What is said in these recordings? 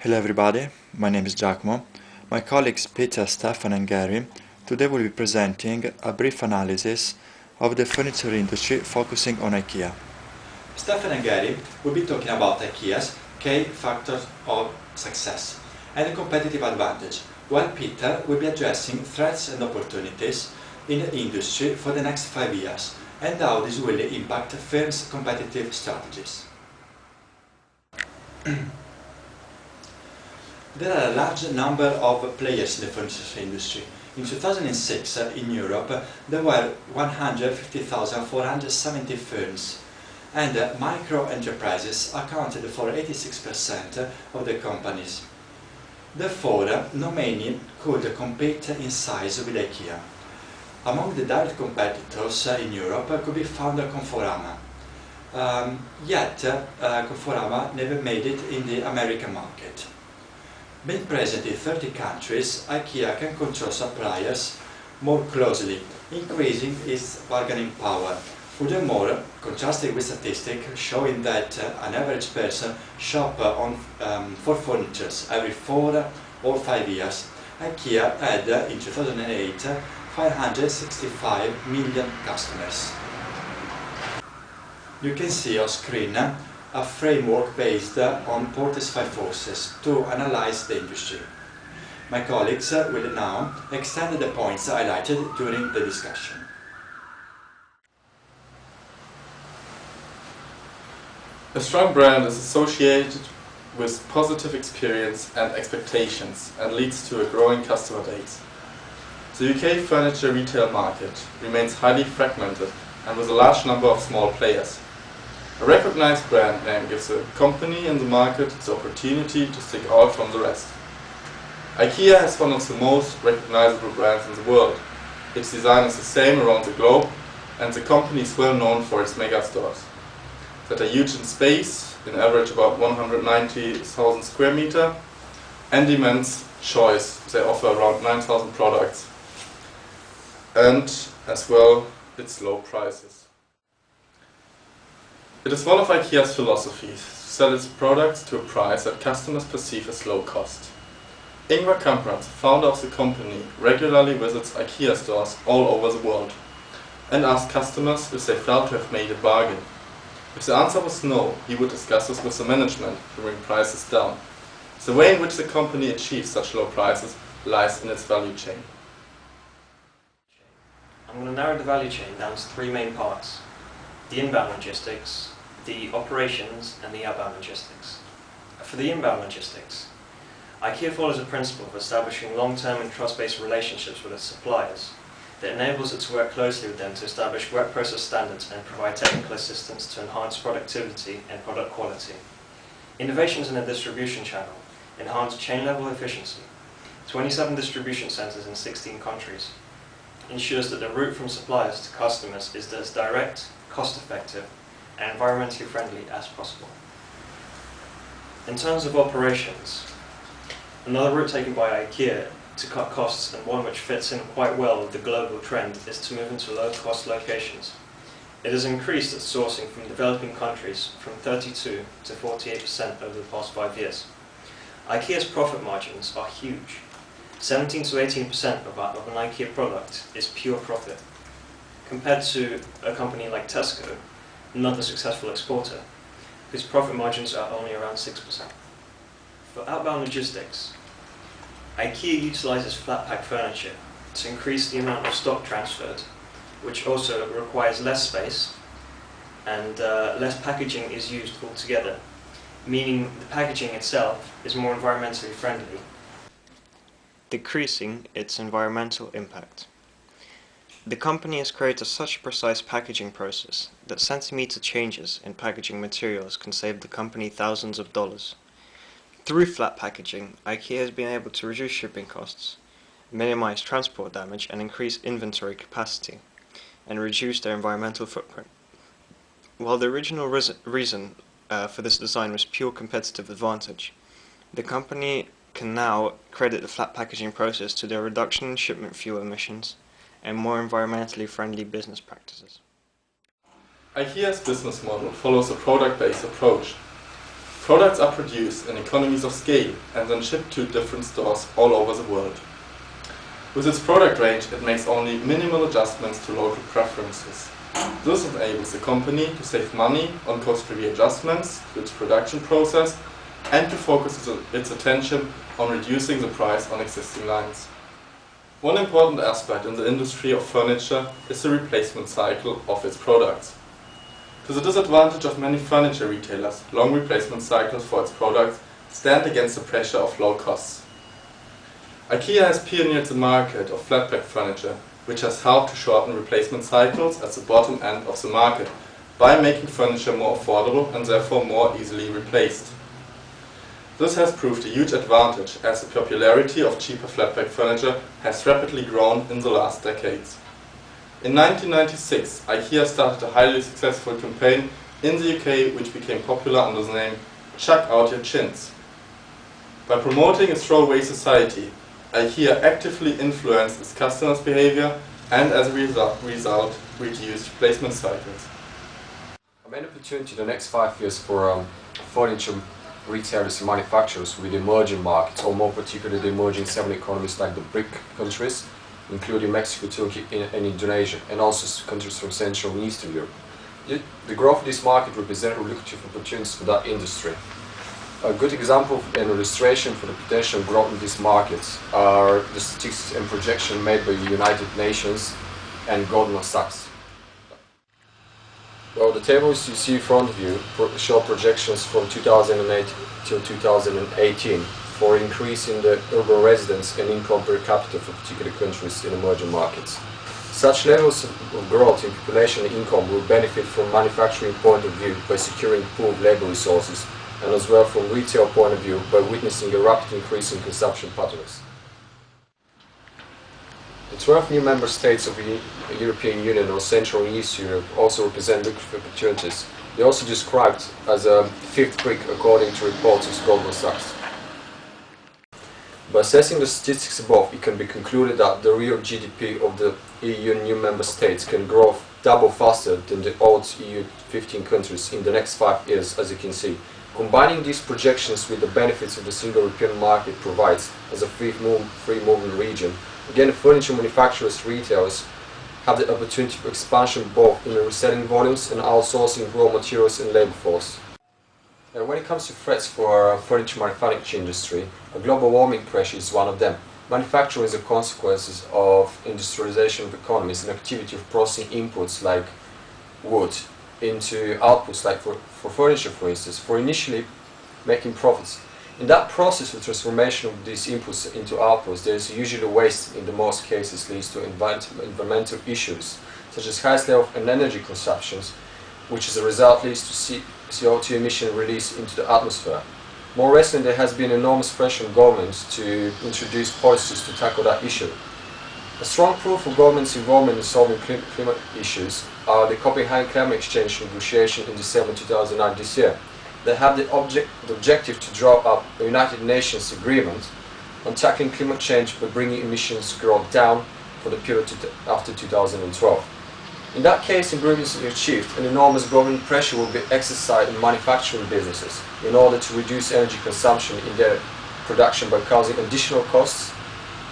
Hello everybody, my name is Giacomo. My colleagues Peter, Stefan and Gary today will be presenting a brief analysis of the furniture industry focusing on IKEA. Stefan and Gary will be talking about IKEA's key factors of success and the competitive advantage, while Peter will be addressing threats and opportunities in the industry for the next 5 years and how this will impact firms' competitive strategies. There are a large number of players in the furniture industry. In 2006, in Europe, there were 150,470 firms, and micro-enterprises accounted for 86% of the companies. Therefore, not many could compete in size with IKEA. Among the direct competitors in Europe could be found Conforama. Yet, Conforama never made it in the American market. Being present in 30 countries, IKEA can control suppliers more closely, increasing its bargaining power. Furthermore, contrasted with statistics showing that an average person shops for furniture every 4 or 5 years, IKEA had in 2008 565 million customers. You can see on screen a framework based on Porter's 5 forces to analyze the industry. My colleagues will now extend the points highlighted during the discussion. A strong brand is associated with positive experience and expectations and leads to a growing customer base. The UK furniture retail market remains highly fragmented and with a large number of small players. A recognized brand name gives a company in the market the opportunity to stick out from the rest. IKEA has one of the most recognizable brands in the world. Its design is the same around the globe, and the company is well known for its mega stores that are huge in space, in average about 190,000 square meter, and immense choice. They offer around 9,000 products, and as well its low prices. It is one of IKEA's philosophies to sell its products to a price that customers perceive as low cost. Ingvar Kamprad, founder of the company, regularly visits IKEA stores all over the world and asks customers if they felt to have made a bargain. If the answer was no, he would discuss this with the management to bring prices down. The way in which the company achieves such low prices lies in its value chain. I'm going to narrow the value chain down to 3 main parts: the inbound logistics, the operations and the outbound logistics. For the inbound logistics, IKEA follows a principle of establishing long-term and trust-based relationships with its suppliers that enables it to work closely with them to establish work process standards and provide technical assistance to enhance productivity and product quality. Innovations in the distribution channel enhance chain-level efficiency. 27 distribution centers in 16 countries ensures that the route from suppliers to customers is as direct, cost-effective and environmentally friendly as possible. In terms of operations, another route taken by IKEA to cut costs, and one which fits in quite well with the global trend, is to move into low-cost locations. It has increased its sourcing from developing countries from 32 to 48% over the past 5 years. IKEA's profit margins are huge. 17 to 18% of an IKEA product is pure profit, compared to a company like Tesco, another successful exporter, whose profit margins are only around 6%. For outbound logistics, IKEA utilizes flat pack furniture to increase the amount of stock transferred, which also requires less space and less packaging is used altogether, meaning the packaging itself is more environmentally friendly, decreasing its environmental impact. The company has created such a precise packaging process that centimeter changes in packaging materials can save the company thousands of dollars. Through flat packaging, IKEA has been able to reduce shipping costs, minimize transport damage and increase inventory capacity, and reduce their environmental footprint. While the original reason for this design was pure competitive advantage, the company can now credit the flat packaging process to their reduction in shipment fuel emissions and more environmentally friendly business practices. IKEA's business model follows a product-based approach. Products are produced in economies of scale and then shipped to different stores all over the world. With its product range, it makes only minimal adjustments to local preferences. This enables the company to save money on costly adjustments to its production process and to focus its attention on reducing the price on existing lines. One important aspect in the industry of furniture is the replacement cycle of its products. To the disadvantage of many furniture retailers, long replacement cycles for its products stand against the pressure of low costs. IKEA has pioneered the market of flatpack furniture, which has helped to shorten replacement cycles at the bottom end of the market by making furniture more affordable and therefore more easily replaced. This has proved a huge advantage as the popularity of cheaper flatpack furniture has rapidly grown in the last decades. In 1996, IKEA started a highly successful campaign in the UK which became popular under the name "Chuck Out Your Chins". By promoting a throwaway society, IKEA actively influenced its customers' behavior and as a result reduced replacement cycles. A main opportunity in the next 5 years for furniture retailers and manufacturers with emerging markets, or more particularly the emerging 7 economies like the BRIC countries, including Mexico, Turkey and Indonesia, and also countries from Central and Eastern Europe. The growth of this market represents lucrative opportunities for that industry. A good example and illustration for the potential growth in these markets are the statistics and projections made by the United Nations and Goldman Sachs. Well, the tables you see in front of you show projections from 2008 till 2018 for increase in the urban residents and income per capita for particular countries in emerging markets. Such levels of growth in population and income will benefit from manufacturing point of view by securing pooled labor resources, and as well from retail point of view by witnessing a rapid increase in consumption patterns. The 12 new member states of the European Union or Central and East Europe also represent lucrative opportunities. They are also described as a fifth brick according to reports of Goldman Sachs. By assessing the statistics above, it can be concluded that the real GDP of the EU new member states can grow double faster than the old EU 15 countries in the next 5 years, as you can see. Combining these projections with the benefits of the single European market provides as a free moving region, again the furniture manufacturers, retailers have the opportunity for expansion both in the reselling volumes and outsourcing raw materials and labor force. When it comes to threats for furniture manufacturing industry, a global warming pressure is one of them. Manufacturing is a consequence of industrialization of economies and activity of processing inputs like wood into outputs like for furniture, for instance, for initially making profits. In that process of transformation of these inputs into outputs, there is usually waste. In the most cases leads to environmental issues such as high level of energy consumptions, which as a result leads to CO2 emission release into the atmosphere. More recently, there has been enormous pressure on governments to introduce policies to tackle that issue. A strong proof of government's involvement in solving climate issues are the Copenhagen Climate Exchange negotiation in December 2009 this year. They have the objective to draw up a United Nations agreement on tackling climate change by bringing emissions growth down for the period after 2012. In that case, agreements are achieved, and enormous government pressure will be exercised on manufacturing businesses in order to reduce energy consumption in their production by causing additional costs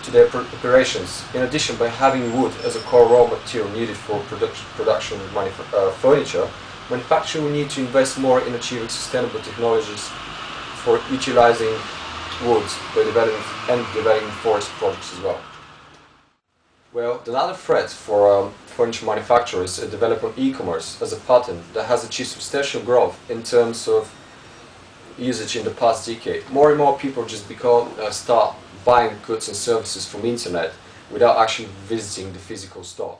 to their operations. In addition, by having wood as a core raw material needed for production of furniture, manufacturers will need to invest more in achieving sustainable technologies for utilizing wood by developing forest projects as well. Well, another threat for furniture manufacturers is developing e-commerce as a pattern that has achieved substantial growth in terms of usage in the past decade. More and more people just start buying goods and services from internet without actually visiting the physical store.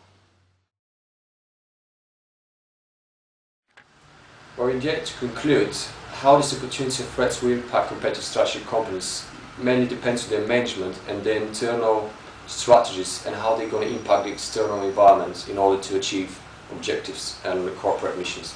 Well, in the end, to conclude, how this opportunity and threats will impact competitive strategy companies mainly depends on their management and their internal strategies and how they're going to impact the external environment in order to achieve objectives and corporate missions.